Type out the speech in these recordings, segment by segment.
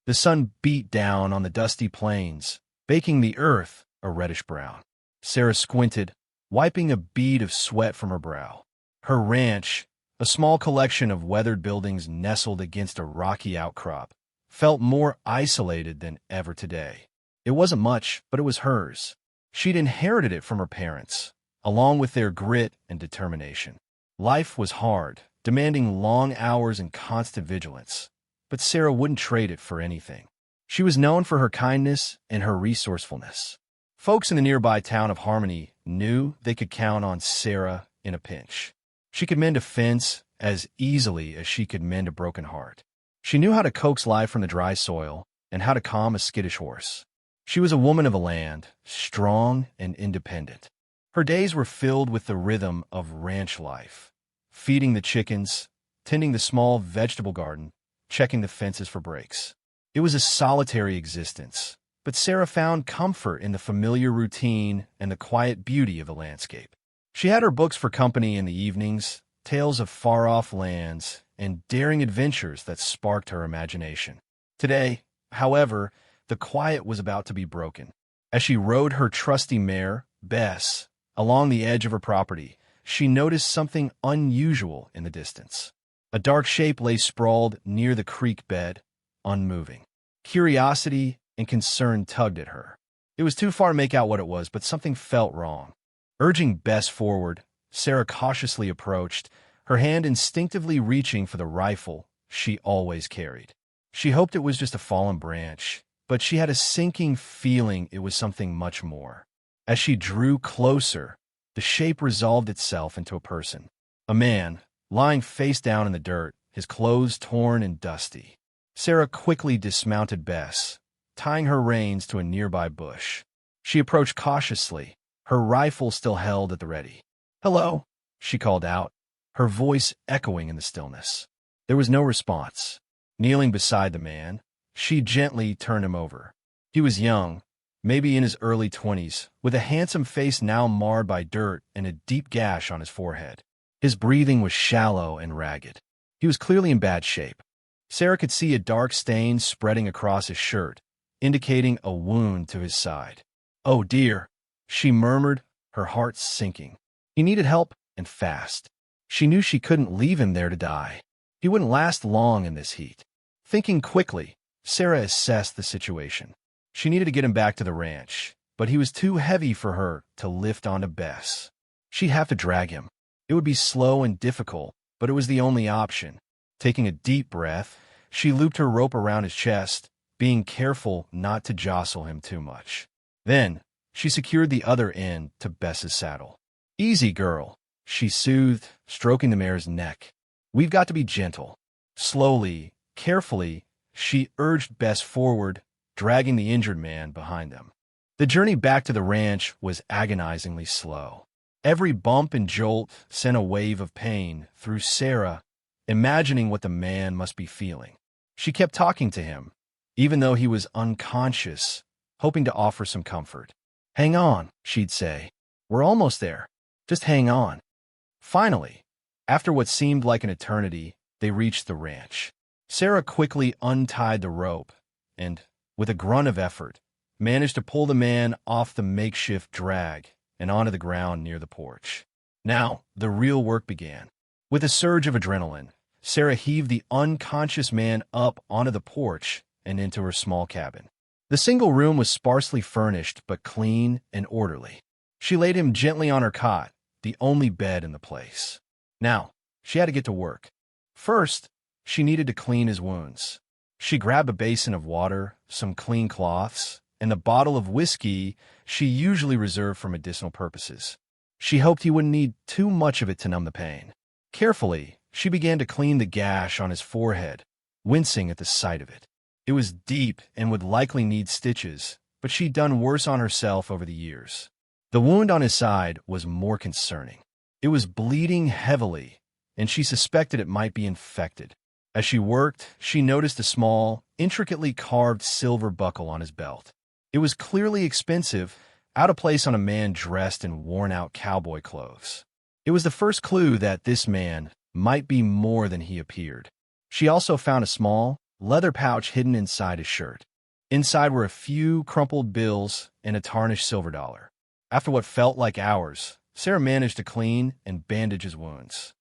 The sun beat down on the dusty plains, baking the earth a reddish brown. Sarah squinted, wiping a bead of sweat from her brow. Her ranch, a small collection of weathered buildings nestled against a rocky outcrop, felt more isolated than ever today. It wasn't much, but it was hers. She'd inherited it from her parents, along with their grit and determination. Life was hard, demanding long hours and constant vigilance, but Sarah wouldn't trade it for anything. She was known for her kindness and her resourcefulness. Folks in the nearby town of Harmony knew they could count on Sarah in a pinch. She could mend a fence as easily as she could mend a broken heart. She knew how to coax life from the dry soil and how to calm a skittish horse. She was a woman of the land, strong and independent. Her days were filled with the rhythm of ranch life, feeding the chickens, tending the small vegetable garden, checking the fences for breaks. It was a solitary existence, but Sarah found comfort in the familiar routine and the quiet beauty of the landscape. She had her books for company in the evenings, tales of far-off lands, and daring adventures that sparked her imagination. Today, however, the quiet was about to be broken. As she rode her trusty mare, Bess, along the edge of her property, she noticed something unusual in the distance. A dark shape lay sprawled near the creek bed, unmoving. Curiosity and concern tugged at her. It was too far to make out what it was, but something felt wrong. Urging Bess forward, Sarah cautiously approached, her hand instinctively reaching for the rifle she always carried. She hoped it was just a fallen branch, but she had a sinking feeling it was something much more. As she drew closer, the shape resolved itself into a person. A man, lying face down in the dirt, his clothes torn and dusty. Sarah quickly dismounted Bess, tying her reins to a nearby bush. She approached cautiously, her rifle still held at the ready. "Hello," she called out, her voice echoing in the stillness. There was no response. Kneeling beside the man, she gently turned him over. He was young, maybe in his early 20s, with a handsome face now marred by dirt and a deep gash on his forehead. His breathing was shallow and ragged. He was clearly in bad shape. Sarah could see a dark stain spreading across his shirt, indicating a wound to his side. "Oh dear," she murmured, her heart sinking. He needed help, and fast. She knew she couldn't leave him there to die. He wouldn't last long in this heat. Thinking quickly, Sarah assessed the situation. She needed to get him back to the ranch, but he was too heavy for her to lift onto Bess. She'd have to drag him. It would be slow and difficult, but it was the only option. Taking a deep breath, she looped her rope around his chest, being careful not to jostle him too much. Then, she secured the other end to Bess's saddle. "Easy, girl," she soothed, stroking the mare's neck. "We've got to be gentle." Slowly, carefully, she urged Bess forward, dragging the injured man behind them. The journey back to the ranch was agonizingly slow. Every bump and jolt sent a wave of pain through Sarah, imagining what the man must be feeling. She kept talking to him, even though he was unconscious, hoping to offer some comfort. "Hang on," she'd say. "We're almost there. Just hang on." Finally, after what seemed like an eternity, they reached the ranch. Sarah quickly untied the rope and, with a grunt of effort, managed to pull the man off the makeshift drag and onto the ground near the porch. Now, the real work began. With a surge of adrenaline, Sarah heaved the unconscious man up onto the porch and into her small cabin. The single room was sparsely furnished but clean and orderly. She laid him gently on her cot, the only bed in the place. Now, she had to get to work. First, she needed to clean his wounds. She grabbed a basin of water, some clean cloths, and the bottle of whiskey she usually reserved for medicinal purposes. She hoped he wouldn't need too much of it to numb the pain. Carefully, she began to clean the gash on his forehead, wincing at the sight of it. It was deep and would likely need stitches, but she'd done worse on herself over the years. The wound on his side was more concerning. It was bleeding heavily, and she suspected it might be infected. As she worked, she noticed a small, intricately carved silver buckle on his belt. It was clearly expensive, out of place on a man dressed in worn-out cowboy clothes. It was the first clue that this man might be more than he appeared. She also found a small, leather pouch hidden inside his shirt. Inside were a few crumpled bills and a tarnished silver dollar. After what felt like hours, Sarah managed to clean and bandage his wounds.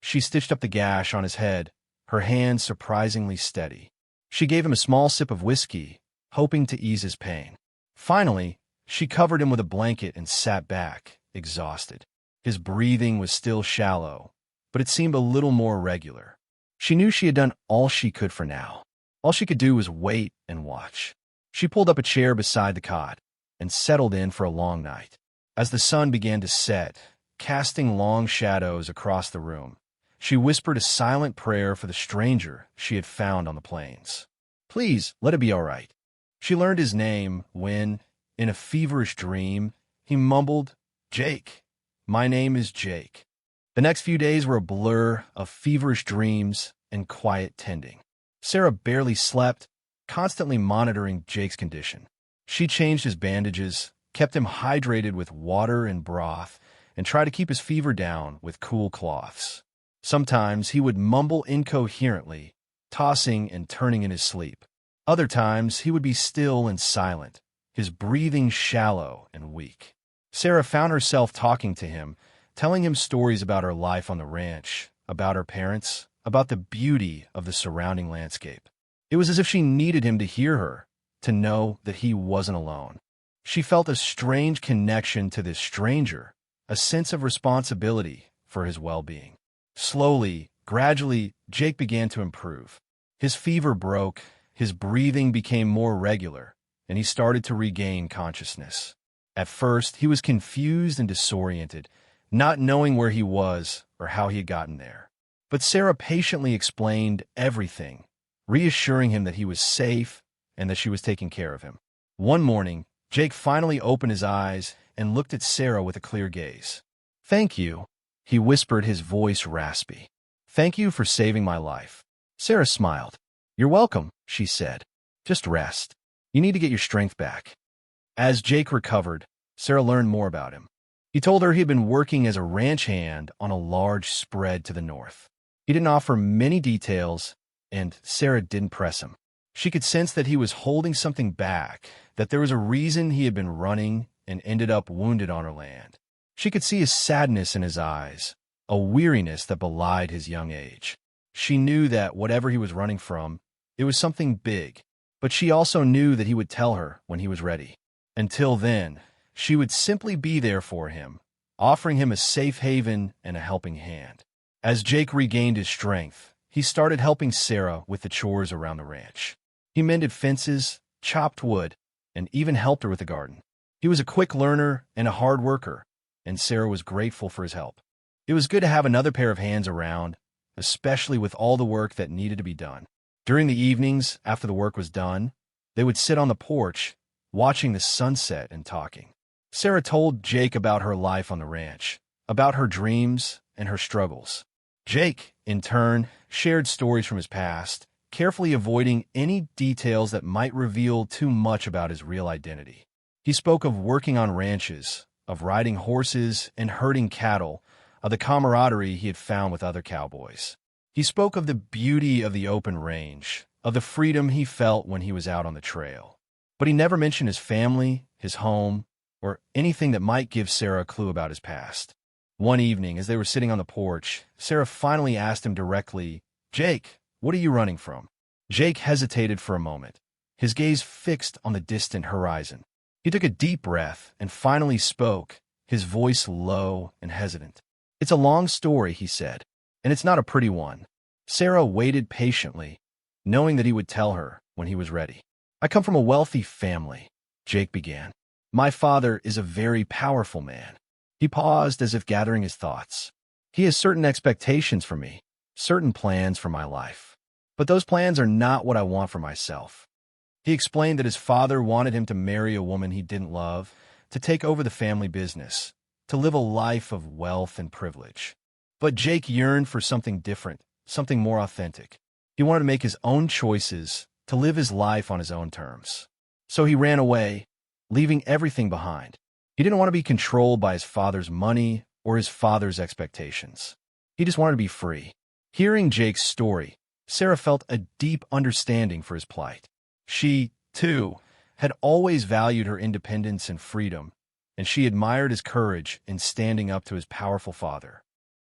She stitched up the gash on his head, her hands surprisingly steady. She gave him a small sip of whiskey, hoping to ease his pain. Finally, she covered him with a blanket and sat back, exhausted. His breathing was still shallow, but it seemed a little more regular. She knew she had done all she could for now. All she could do was wait and watch. She pulled up a chair beside the cot and settled in for a long night. As the sun began to set, casting long shadows across the room, she whispered a silent prayer for the stranger she had found on the plains. Please, let it be all right. She learned his name when, in a feverish dream, he mumbled, "Jake. My name is Jake." The next few days were a blur of feverish dreams and quiet tending. Sarah barely slept, constantly monitoring Jake's condition. She changed his bandages, kept him hydrated with water and broth, and tried to keep his fever down with cool cloths. Sometimes he would mumble incoherently, tossing and turning in his sleep. Other times he would be still and silent, his breathing shallow and weak. Sarah found herself talking to him, telling him stories about her life on the ranch, about her parents, about the beauty of the surrounding landscape. It was as if she needed him to hear her, to know that he wasn't alone. She felt a strange connection to this stranger, a sense of responsibility for his well-being. Slowly, gradually, Jake began to improve. His fever broke, his breathing became more regular, and he started to regain consciousness. At first, he was confused and disoriented, not knowing where he was or how he had gotten there. But Sarah patiently explained everything, reassuring him that he was safe and that she was taking care of him. One morning, Jake finally opened his eyes and looked at Sarah with a clear gaze. "Thank you," he whispered, his voice raspy. "Thank you for saving my life." Sarah smiled. "You're welcome," she said. "Just rest. You need to get your strength back." As Jake recovered, Sarah learned more about him. He told her he had been working as a ranch hand on a large spread to the north. He didn't offer many details, and Sarah didn't press him. She could sense that he was holding something back, that there was a reason he had been running and ended up wounded on her land. She could see a sadness in his eyes, a weariness that belied his young age. She knew that whatever he was running from, it was something big, but she also knew that he would tell her when he was ready. Until then, she would simply be there for him, offering him a safe haven and a helping hand. As Jake regained his strength, he started helping Sarah with the chores around the ranch. He mended fences, chopped wood, and even helped her with the garden. He was a quick learner and a hard worker, and Sarah was grateful for his help. It was good to have another pair of hands around, especially with all the work that needed to be done. During the evenings, after the work was done, they would sit on the porch, watching the sunset and talking. Sarah told Jake about her life on the ranch, about her dreams and her struggles. Jake, in turn, shared stories from his past, carefully avoiding any details that might reveal too much about his real identity. He spoke of working on ranches, of riding horses and herding cattle, of the camaraderie he had found with other cowboys. He spoke of the beauty of the open range, of the freedom he felt when he was out on the trail. But he never mentioned his family, his home, or anything that might give Sarah a clue about his past. One evening, as they were sitting on the porch, Sarah finally asked him directly, "Jake, what are you running from?" Jake hesitated for a moment, his gaze fixed on the distant horizon. He took a deep breath and finally spoke, his voice low and hesitant. "It's a long story," he said, "and it's not a pretty one." Sarah waited patiently, knowing that he would tell her when he was ready. "I come from a wealthy family," Jake began. "My father is a very powerful man." He paused as if gathering his thoughts. "He has certain expectations for me, certain plans for my life. But those plans are not what I want for myself." He explained that his father wanted him to marry a woman he didn't love, to take over the family business, to live a life of wealth and privilege. But Jake yearned for something different, something more authentic. He wanted to make his own choices, to live his life on his own terms. So he ran away, leaving everything behind. He didn't want to be controlled by his father's money or his father's expectations. He just wanted to be free. Hearing Jake's story, Sarah felt a deep understanding for his plight. She, too, had always valued her independence and freedom, and she admired his courage in standing up to his powerful father.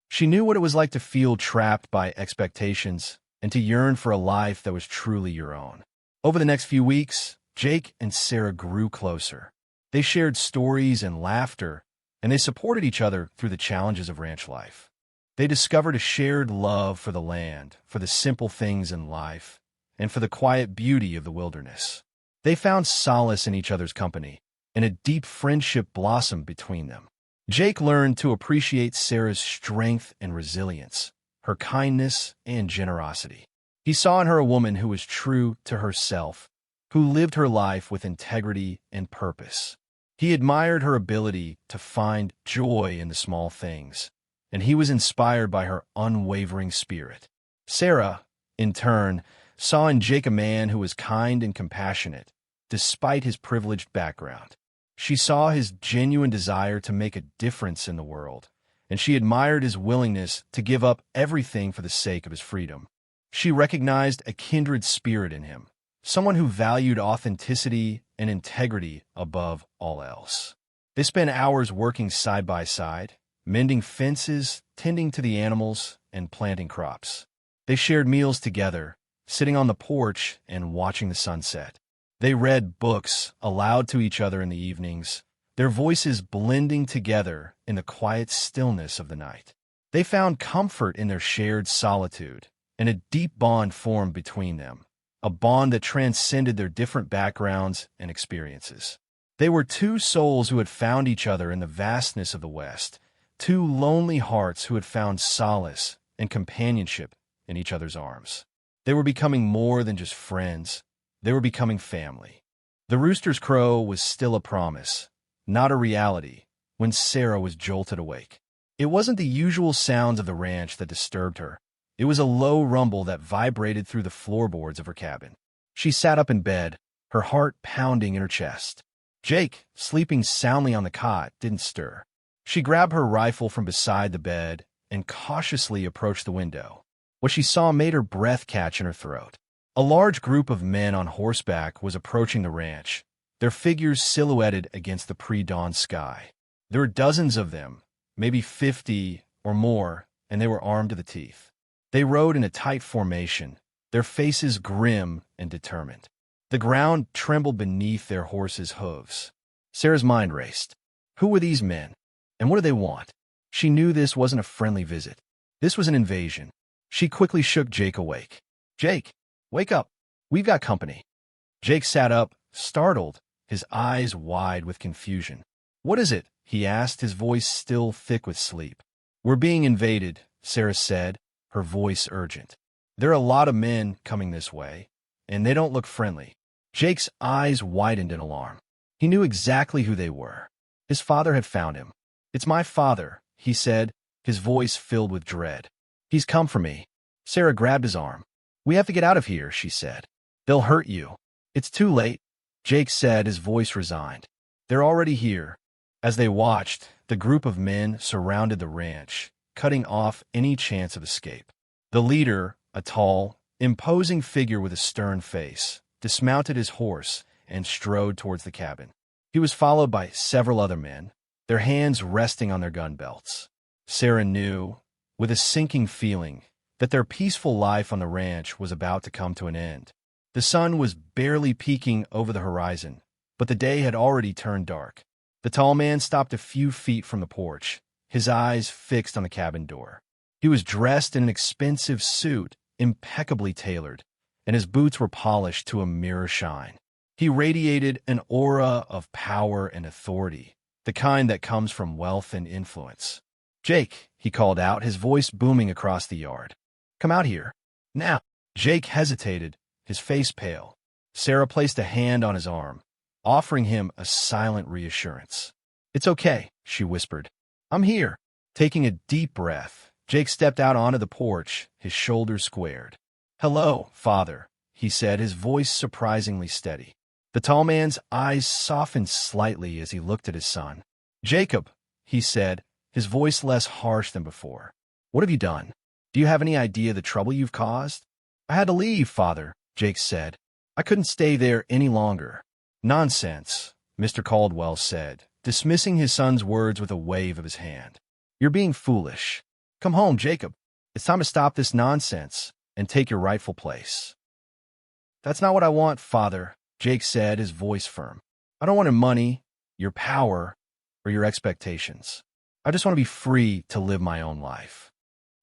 She knew what it was like to feel trapped by expectations and to yearn for a life that was truly your own. Over the next few weeks, Jake and Sarah grew closer. They shared stories and laughter, and they supported each other through the challenges of ranch life. They discovered a shared love for the land, for the simple things in life, and for the quiet beauty of the wilderness. They found solace in each other's company, and a deep friendship blossomed between them. Jake learned to appreciate Sarah's strength and resilience, her kindness and generosity. He saw in her a woman who was true to herself, who lived her life with integrity and purpose. He admired her ability to find joy in the small things, and he was inspired by her unwavering spirit. Sarah, in turn, saw in Jake a man who was kind and compassionate, despite his privileged background. She saw his genuine desire to make a difference in the world, and she admired his willingness to give up everything for the sake of his freedom. She recognized a kindred spirit in him, someone who valued authenticity and integrity above all else. They spent hours working side by side, mending fences, tending to the animals, and planting crops. They shared meals together, sitting on the porch and watching the sunset. They read books aloud to each other in the evenings, their voices blending together in the quiet stillness of the night. They found comfort in their shared solitude, and a deep bond formed between them, a bond that transcended their different backgrounds and experiences. They were two souls who had found each other in the vastness of the West, two lonely hearts who had found solace and companionship in each other's arms. They were becoming more than just friends. They were becoming family. The rooster's crow was still a promise, not a reality, when Sarah was jolted awake. It wasn't the usual sounds of the ranch that disturbed her. It was a low rumble that vibrated through the floorboards of her cabin. She sat up in bed, her heart pounding in her chest. Jake, sleeping soundly on the cot, didn't stir. She grabbed her rifle from beside the bed and cautiously approached the window. What she saw made her breath catch in her throat. A large group of men on horseback was approaching the ranch, their figures silhouetted against the pre-dawn sky. There were dozens of them, maybe 50 or more, and they were armed to the teeth. They rode in a tight formation, their faces grim and determined. The ground trembled beneath their horses' hooves. Sarah's mind raced. Who were these men? And what did they want? She knew this wasn't a friendly visit. This was an invasion. She quickly shook Jake awake. Jake, wake up. We've got company. Jake sat up, startled, his eyes wide with confusion. What is it? He asked, his voice still thick with sleep. We're being invaded, Sarah said, her voice urgent. There are a lot of men coming this way, and they don't look friendly. Jake's eyes widened in alarm. He knew exactly who they were. His father had found him. It's my father, he said, his voice filled with dread. He's come for me. Sarah grabbed his arm. We have to get out of here, she said. They'll hurt you. It's too late, Jake said, his voice resigned. They're already here. As they watched, the group of men surrounded the ranch, cutting off any chance of escape. The leader, a tall, imposing figure with a stern face, dismounted his horse and strode towards the cabin. He was followed by several other men, their hands resting on their gun belts. Sarah knew, with a sinking feeling, that their peaceful life on the ranch was about to come to an end. The sun was barely peeking over the horizon, but the day had already turned dark. The tall man stopped a few feet from the porch, his eyes fixed on the cabin door. He was dressed in an expensive suit, impeccably tailored, and his boots were polished to a mirror shine. He radiated an aura of power and authority, the kind that comes from wealth and influence. Jake, he called out, his voice booming across the yard. Come out here. Now. Jake hesitated, his face pale. Sarah placed a hand on his arm, offering him a silent reassurance. It's okay, she whispered. I'm here. Taking a deep breath, Jake stepped out onto the porch, his shoulders squared. Hello, father, he said, his voice surprisingly steady. The tall man's eyes softened slightly as he looked at his son. Jacob, he said, his voice less harsh than before. What have you done? Do you have any idea the trouble you've caused? I had to leave, Father, Jake said. I couldn't stay there any longer. Nonsense, Mr. Caldwell said, dismissing his son's words with a wave of his hand. You're being foolish. Come home, Jacob. It's time to stop this nonsense and take your rightful place. That's not what I want, Father, Jake said, his voice firm. I don't want your money, your power, or your expectations. I just want to be free to live my own life.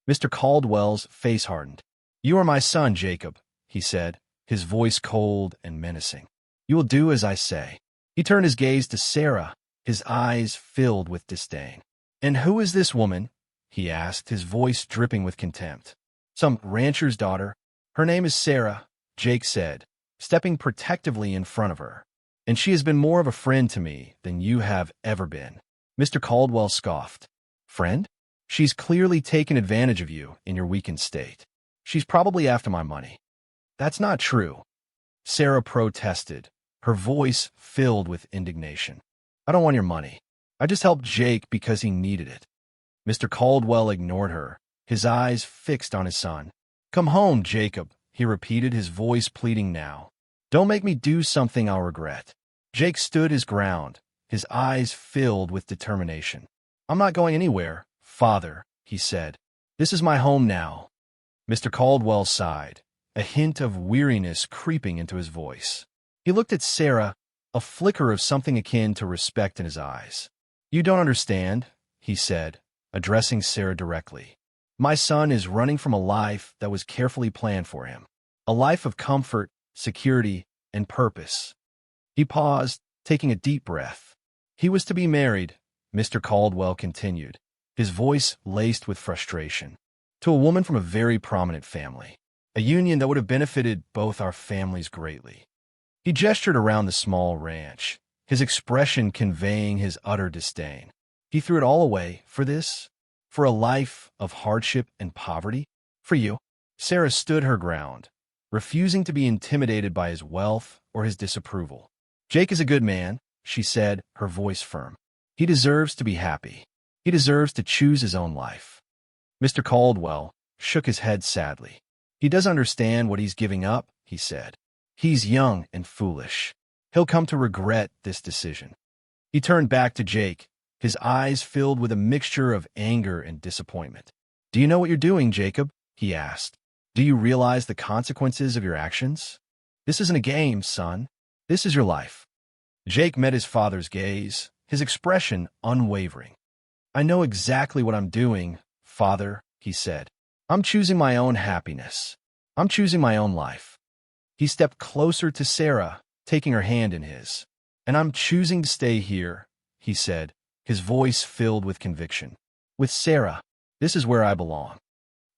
Mr. Caldwell's face hardened. You are my son, Jacob, he said, his voice cold and menacing. You will do as I say. He turned his gaze to Sarah, his eyes filled with disdain. And who is this woman? He asked, his voice dripping with contempt. Some rancher's daughter. Her name is Sarah, Jake said, stepping protectively in front of her. And she has been more of a friend to me than you have ever been. Mr. Caldwell scoffed. Friend? She's clearly taken advantage of you in your weakened state. She's probably after my money. That's not true. Sarah protested, her voice filled with indignation. I don't want your money. I just helped Jake because he needed it. Mr. Caldwell ignored her, his eyes fixed on his son. Come home, Jacob, he repeated, his voice pleading now. Don't make me do something I'll regret. Jake stood his ground, his eyes filled with determination. I'm not going anywhere, Father, he said. This is my home now. Mr. Caldwell sighed, a hint of weariness creeping into his voice. He looked at Sarah, a flicker of something akin to respect in his eyes. You don't understand, he said, addressing Sarah directly. My son is running from a life that was carefully planned for him, a life of comfort, security, and purpose. He paused, taking a deep breath. He was to be married, Mr. Caldwell continued, his voice laced with frustration, to a woman from a very prominent family, a union that would have benefited both our families greatly. He gestured around the small ranch, his expression conveying his utter disdain. He threw it all away for this? For a life of hardship and poverty? For you? Sarah stood her ground, refusing to be intimidated by his wealth or his disapproval. Jake is a good man, she said, her voice firm. He deserves to be happy. He deserves to choose his own life. Mr. Caldwell shook his head sadly. He doesn't understand what he's giving up, he said. He's young and foolish. He'll come to regret this decision. He turned back to Jake, his eyes filled with a mixture of anger and disappointment. Do you know what you're doing, Jacob? He asked. Do you realize the consequences of your actions? This isn't a game, son. This is your life. Jake met his father's gaze, his expression unwavering. I know exactly what I'm doing, Father, he said. I'm choosing my own happiness. I'm choosing my own life. He stepped closer to Sarah, taking her hand in his. And I'm choosing to stay here, he said, his voice filled with conviction. With Sarah, this is where I belong.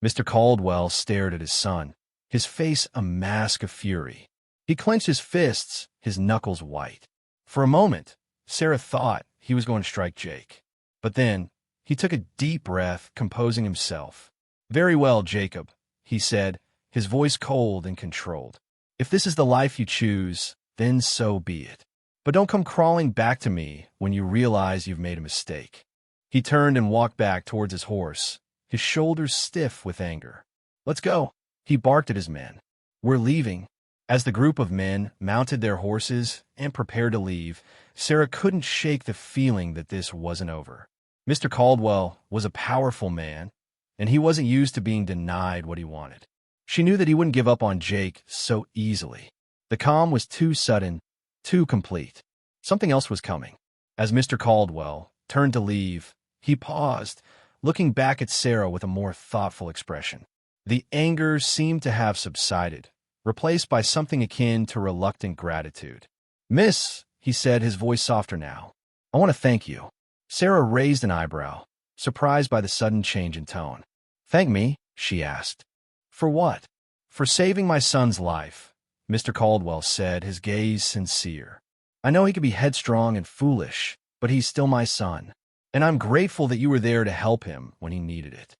Mr. Caldwell stared at his son, his face a mask of fury. He clenched his fists, his knuckles white. For a moment, Sarah thought he was going to strike Jake. But then, he took a deep breath, composing himself. Very well, Jacob, he said, his voice cold and controlled. If this is the life you choose, then so be it. But don't come crawling back to me when you realize you've made a mistake. He turned and walked back towards his horse, his shoulders stiff with anger. Let's go, he barked at his men. We're leaving. As the group of men mounted their horses and prepared to leave, Sarah couldn't shake the feeling that this wasn't over. Mr. Caldwell was a powerful man, and he wasn't used to being denied what he wanted. She knew that he wouldn't give up on Jake so easily. The calm was too sudden, too complete. Something else was coming. As Mr. Caldwell turned to leave, he paused, looking back at Sarah with a more thoughtful expression. The anger seemed to have subsided, replaced by something akin to reluctant gratitude. Miss, he said, his voice softer now, I want to thank you. Sarah raised an eyebrow, surprised by the sudden change in tone. Thank me, she asked. For what? For saving my son's life, Mr. Caldwell said, his gaze sincere. I know he could be headstrong and foolish, but he's still my son, and I'm grateful that you were there to help him when he needed it.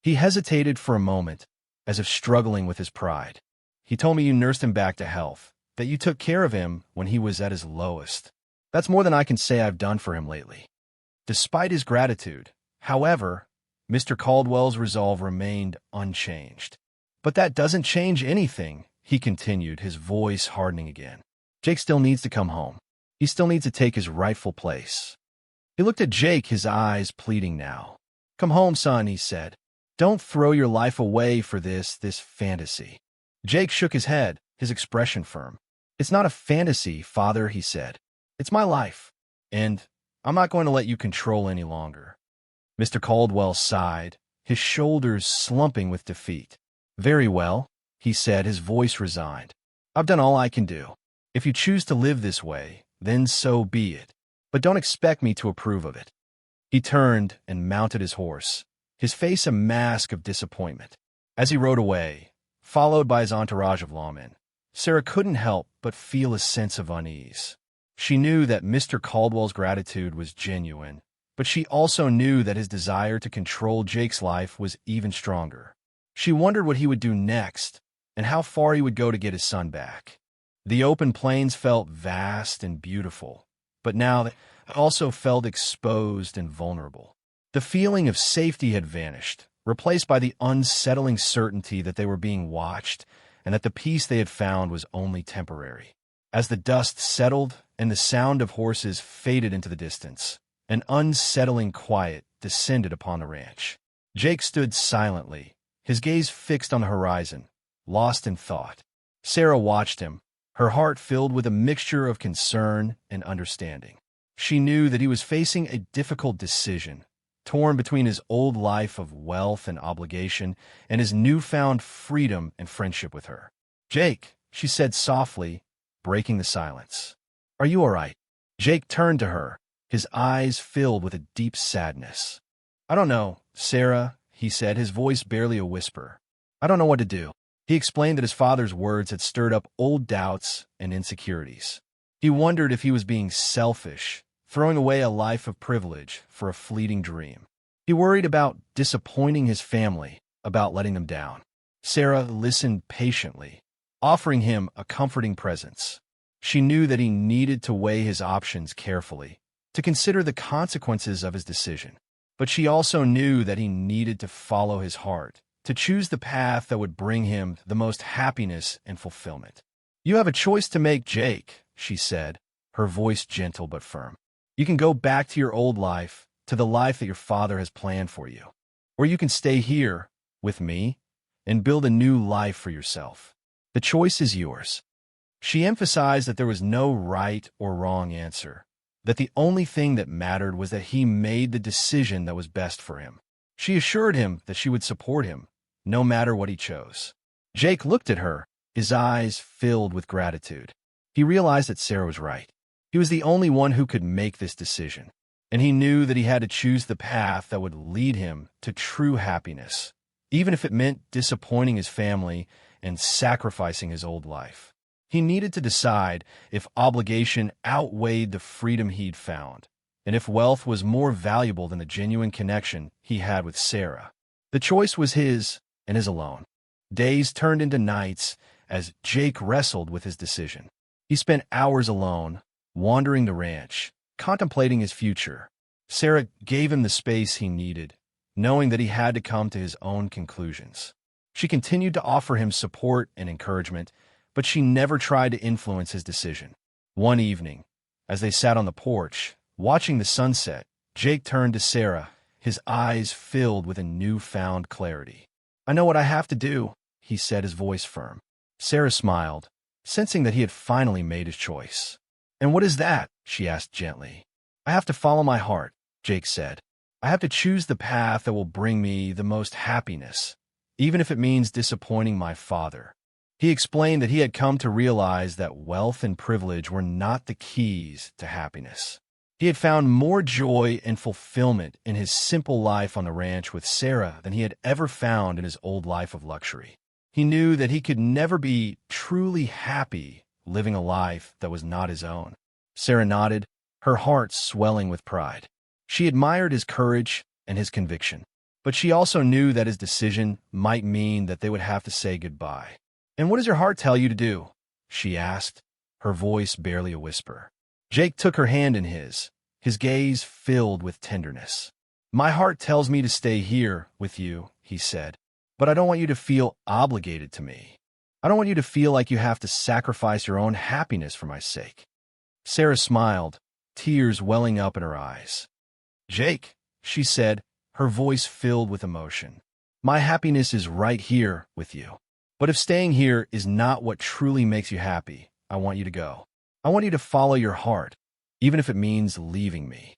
He hesitated for a moment, as if struggling with his pride. He told me you nursed him back to health, that you took care of him when he was at his lowest. That's more than I can say I've done for him lately. Despite his gratitude, however, Mr. Caldwell's resolve remained unchanged. But that doesn't change anything, he continued, his voice hardening again. Jake still needs to come home. He still needs to take his rightful place. He looked at Jake, his eyes pleading now. Come home, son, he said. Don't throw your life away for this fantasy. Jake shook his head, his expression firm. It's not a fantasy, father, he said. It's my life, and I'm not going to let you control any longer. Mr. Caldwell sighed, his shoulders slumping with defeat. Very well, he said, his voice resigned. I've done all I can do. If you choose to live this way, then so be it. But don't expect me to approve of it. He turned and mounted his horse, his face a mask of disappointment. As he rode away, followed by his entourage of lawmen, Sarah couldn't help but feel a sense of unease. She knew that Mr. Caldwell's gratitude was genuine, but she also knew that his desire to control Jake's life was even stronger. She wondered what he would do next and how far he would go to get his son back. The open plains felt vast and beautiful, but now they also felt exposed and vulnerable. The feeling of safety had vanished, replaced by the unsettling certainty that they were being watched and that the peace they had found was only temporary. As the dust settled and the sound of horses faded into the distance, an unsettling quiet descended upon the ranch. Jake stood silently, his gaze fixed on the horizon, lost in thought. Sarah watched him, her heart filled with a mixture of concern and understanding. She knew that he was facing a difficult decision, torn between his old life of wealth and obligation and his newfound freedom and friendship with her. Jake, she said softly, breaking the silence. Are you all right? Jake turned to her, his eyes filled with a deep sadness. I don't know, Sarah, he said, his voice barely a whisper. I don't know what to do. He explained that his father's words had stirred up old doubts and insecurities. He wondered if he was being selfish, throwing away a life of privilege for a fleeting dream. He worried about disappointing his family, about letting them down. Sarah listened patiently, offering him a comforting presence. She knew that he needed to weigh his options carefully, to consider the consequences of his decision. But she also knew that he needed to follow his heart, to choose the path that would bring him the most happiness and fulfillment. You have a choice to make, Jake, she said, her voice gentle but firm. You can go back to your old life, to the life that your father has planned for you. Or you can stay here, with me, and build a new life for yourself. The choice is yours. She emphasized that there was no right or wrong answer, that the only thing that mattered was that he made the decision that was best for him. She assured him that she would support him, no matter what he chose. Jake looked at her, his eyes filled with gratitude. He realized that Sarah was right. He was the only one who could make this decision, and he knew that he had to choose the path that would lead him to true happiness, even if it meant disappointing his family and sacrificing his old life. He needed to decide if obligation outweighed the freedom he'd found, and if wealth was more valuable than the genuine connection he had with Sarah. The choice was his, and his alone. Days turned into nights as Jake wrestled with his decision. He spent hours alone, wandering the ranch, contemplating his future. Sarah gave him the space he needed, knowing that he had to come to his own conclusions. She continued to offer him support and encouragement, but she never tried to influence his decision. One evening, as they sat on the porch, watching the sunset, Jake turned to Sarah, his eyes filled with a newfound clarity. I know what I have to do, he said, his voice firm. Sarah smiled, sensing that he had finally made his choice. And what is that? She asked gently. I have to follow my heart, Jake said. I have to choose the path that will bring me the most happiness, even if it means disappointing my father. He explained that he had come to realize that wealth and privilege were not the keys to happiness. He had found more joy and fulfillment in his simple life on the ranch with Sarah than he had ever found in his old life of luxury. He knew that he could never be truly happy living a life that was not his own. Sarah nodded, her heart swelling with pride. She admired his courage and his conviction, but she also knew that his decision might mean that they would have to say goodbye. And what does your heart tell you to do? She asked, her voice barely a whisper. Jake took her hand in his gaze filled with tenderness. My heart tells me to stay here with you, he said. But I don't want you to feel obligated to me. I don't want you to feel like you have to sacrifice your own happiness for my sake." Sarah smiled, tears welling up in her eyes. "Jake," she said, her voice filled with emotion, "my happiness is right here with you. But if staying here is not what truly makes you happy, I want you to go. I want you to follow your heart, even if it means leaving me."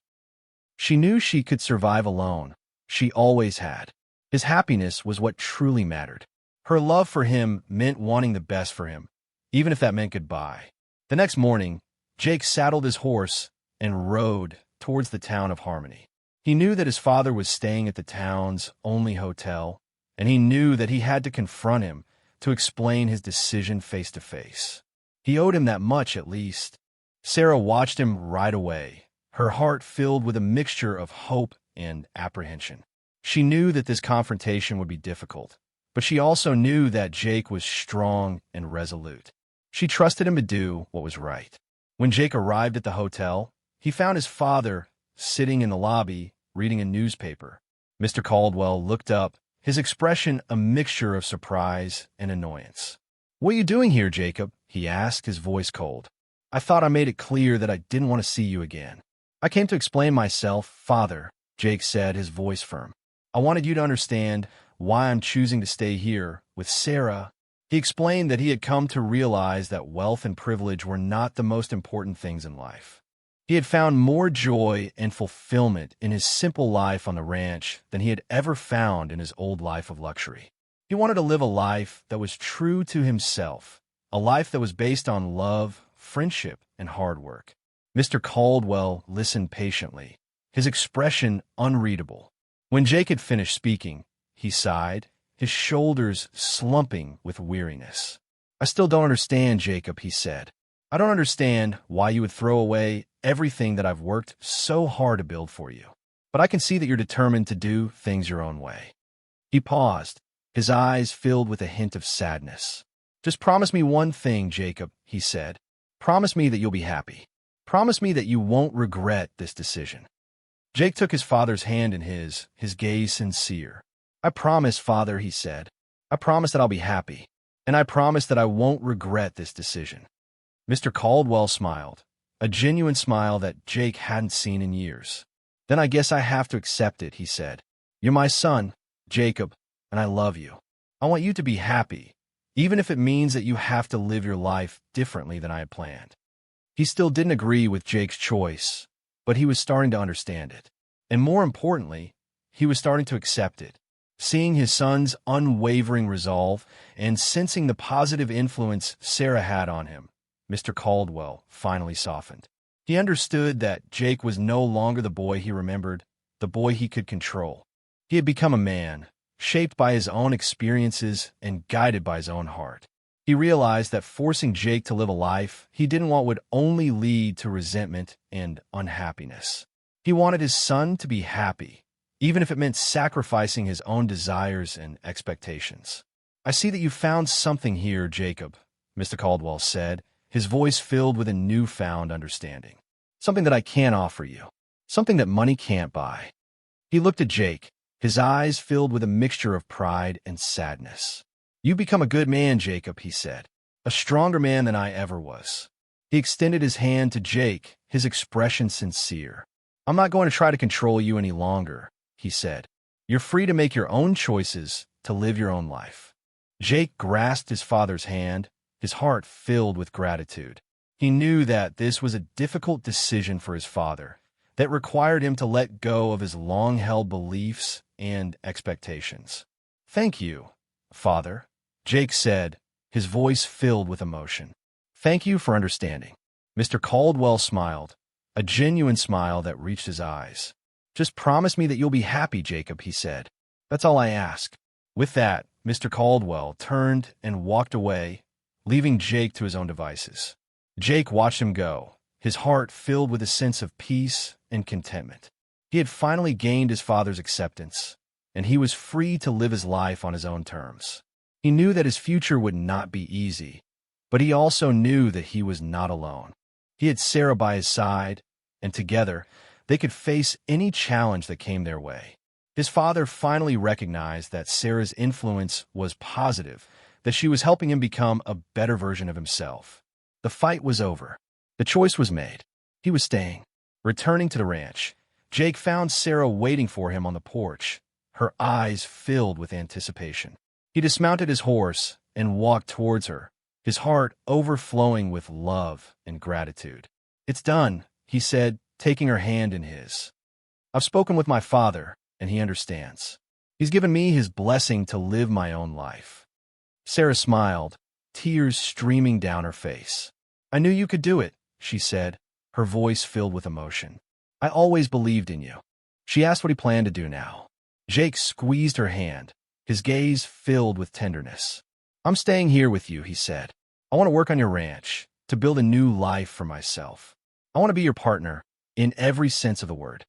She knew she could survive alone. She always had. His happiness was what truly mattered. Her love for him meant wanting the best for him, even if that meant goodbye. The next morning, Jake saddled his horse and rode towards the town of Harmony. He knew that his father was staying at the town's only hotel, and he knew that he had to confront him to explain his decision face to face. He owed him that much at least. Sarah watched him ride away, her heart filled with a mixture of hope and apprehension. She knew that this confrontation would be difficult, but she also knew that Jake was strong and resolute. She trusted him to do what was right. When Jake arrived at the hotel, he found his father sitting in the lobby reading a newspaper. Mr. Caldwell looked up, his expression a mixture of surprise and annoyance. "What are you doing here, Jacob?" he asked, his voice cold. "I thought I made it clear that I didn't want to see you again." "I came to explain myself, Father," Jake said, his voice firm. "I wanted you to understand why I'm choosing to stay here with Sarah." He explained that he had come to realize that wealth and privilege were not the most important things in life. He had found more joy and fulfillment in his simple life on the ranch than he had ever found in his old life of luxury. He wanted to live a life that was true to himself, a life that was based on love, friendship, and hard work. Mr. Caldwell listened patiently, his expression unreadable. When Jake had finished speaking, he sighed, his shoulders slumping with weariness. "I still don't understand, Jacob," he said. "I don't understand why you would throw away everything that I've worked so hard to build for you. But I can see that you're determined to do things your own way." He paused, his eyes filled with a hint of sadness. "Just promise me one thing, Jacob," he said. "Promise me that you'll be happy. Promise me that you won't regret this decision." Jake took his father's hand in his gaze sincere. "I promise, Father," he said. "I promise that I'll be happy, and I promise that I won't regret this decision." Mr. Caldwell smiled, a genuine smile that Jake hadn't seen in years. "Then I guess I have to accept it," he said. "You're my son, Jacob, and I love you. I want you to be happy, even if it means that you have to live your life differently than I had planned." He still didn't agree with Jake's choice, but he was starting to understand it. And more importantly, he was starting to accept it. Seeing his son's unwavering resolve and sensing the positive influence Sarah had on him, Mr. Caldwell finally softened. He understood that Jake was no longer the boy he remembered, the boy he could control. He had become a man, shaped by his own experiences and guided by his own heart. He realized that forcing Jake to live a life he didn't want would only lead to resentment and unhappiness. He wanted his son to be happy, even if it meant sacrificing his own desires and expectations. "I see that you found something here, Jacob," Mr. Caldwell said, his voice filled with a newfound understanding. "Something that I can offer you. Something that money can't buy." He looked at Jake, his eyes filled with a mixture of pride and sadness. "You've become a good man, Jacob," he said. "A stronger man than I ever was." He extended his hand to Jake, his expression sincere. "I'm not going to try to control you any longer," he said. "You're free to make your own choices, to live your own life." Jake grasped his father's hand, his heart filled with gratitude. He knew that this was a difficult decision for his father, that required him to let go of his long-held beliefs and expectations. "Thank you, Father," Jake said, his voice filled with emotion. "Thank you for understanding." Mr. Caldwell smiled, a genuine smile that reached his eyes. "Just promise me that you'll be happy, Jacob," he said. "That's all I ask." With that, Mr. Caldwell turned and walked away, leaving Jake to his own devices. Jake watched him go, his heart filled with a sense of peace and contentment. He had finally gained his father's acceptance, and he was free to live his life on his own terms. He knew that his future would not be easy, but he also knew that he was not alone. He had Sarah by his side, and together they could face any challenge that came their way. His father finally recognized that Sarah's influence was positive, that she was helping him become a better version of himself. The fight was over. The choice was made. He was staying. Returning to the ranch, Jake found Sarah waiting for him on the porch, her eyes filled with anticipation. He dismounted his horse and walked towards her, his heart overflowing with love and gratitude. "It's done," he said, taking her hand in his. "I've spoken with my father, and he understands. He's given me his blessing to live my own life." Sarah smiled, tears streaming down her face. "I knew you could do it," she said, her voice filled with emotion. "I always believed in you." She asked what he planned to do now. Jake squeezed her hand, his gaze filled with tenderness. "I'm staying here with you," he said. "I want to work on your ranch, to build a new life for myself. I want to be your partner, in every sense of the word."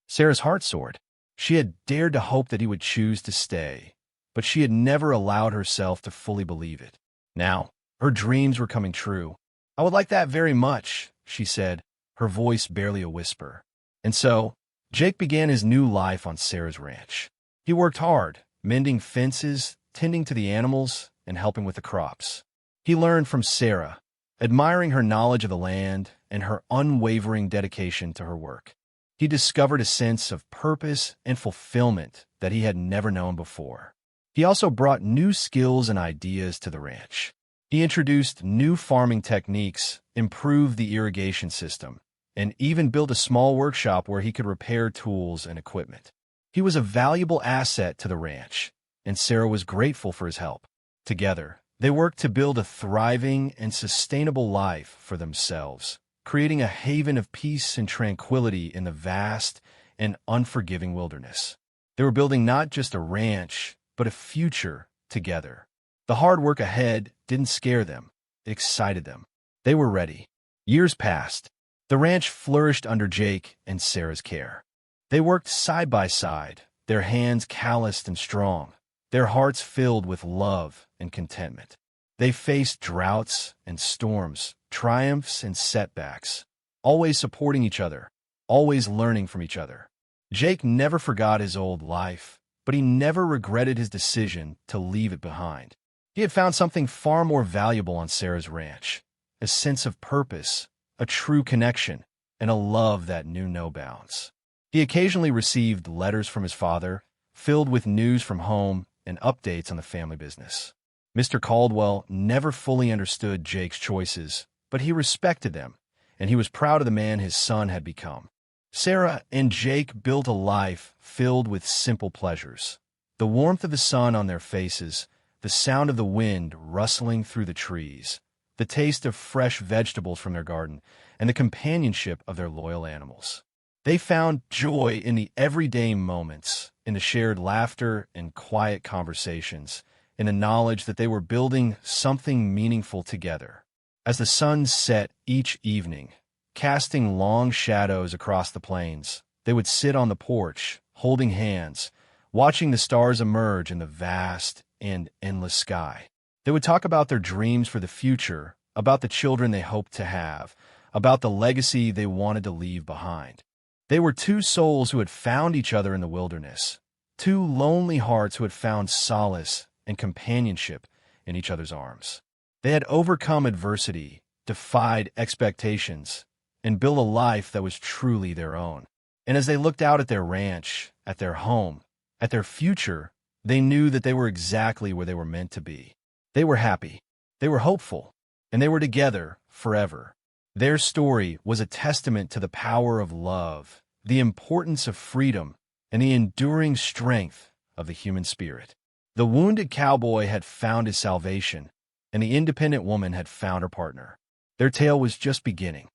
Sarah's heart soared. She had dared to hope that he would choose to stay, but she had never allowed herself to fully believe it. Now, her dreams were coming true. "I would like that very much," she said, her voice barely a whisper. And so, Jake began his new life on Sarah's ranch. He worked hard, mending fences, tending to the animals, and helping with the crops. He learned from Sarah, admiring her knowledge of the land and her unwavering dedication to her work. He discovered a sense of purpose and fulfillment that he had never known before. He also brought new skills and ideas to the ranch. He introduced new farming techniques, improved the irrigation system, and even built a small workshop where he could repair tools and equipment. He was a valuable asset to the ranch, and Sarah was grateful for his help. Together, they worked to build a thriving and sustainable life for themselves, creating a haven of peace and tranquility in the vast and unforgiving wilderness. They were building not just a ranch, but a future together. The hard work ahead didn't scare them, it excited them. They were ready. Years passed. The ranch flourished under Jake and Sarah's care. They worked side by side, their hands calloused and strong, their hearts filled with love and contentment. They faced droughts and storms, triumphs and setbacks, always supporting each other, always learning from each other. Jake never forgot his old life, but he never regretted his decision to leave it behind. He had found something far more valuable on Sarah's ranch, a sense of purpose, a true connection, and a love that knew no bounds. He occasionally received letters from his father, filled with news from home and updates on the family business. Mr. Caldwell never fully understood Jake's choices, but he respected them, and he was proud of the man his son had become. Sarah and Jake built a life filled with simple pleasures. The warmth of the sun on their faces, the sound of the wind rustling through the trees, the taste of fresh vegetables from their garden, and the companionship of their loyal animals. They found joy in the everyday moments, in the shared laughter and quiet conversations, in the knowledge that they were building something meaningful together. As the sun set each evening, casting long shadows across the plains, they would sit on the porch, holding hands, watching the stars emerge in the vast and endless sky. They would talk about their dreams for the future, about the children they hoped to have, about the legacy they wanted to leave behind. They were two souls who had found each other in the wilderness, two lonely hearts who had found solace and companionship in each other's arms. They had overcome adversity, defied expectations, and built a life that was truly their own. And as they looked out at their ranch, at their home, at their future, they knew that they were exactly where they were meant to be. They were happy, they were hopeful, and they were together forever. Their story was a testament to the power of love, the importance of freedom, and the enduring strength of the human spirit. The wounded cowboy had found his salvation, and the independent woman had found her partner. Their tale was just beginning.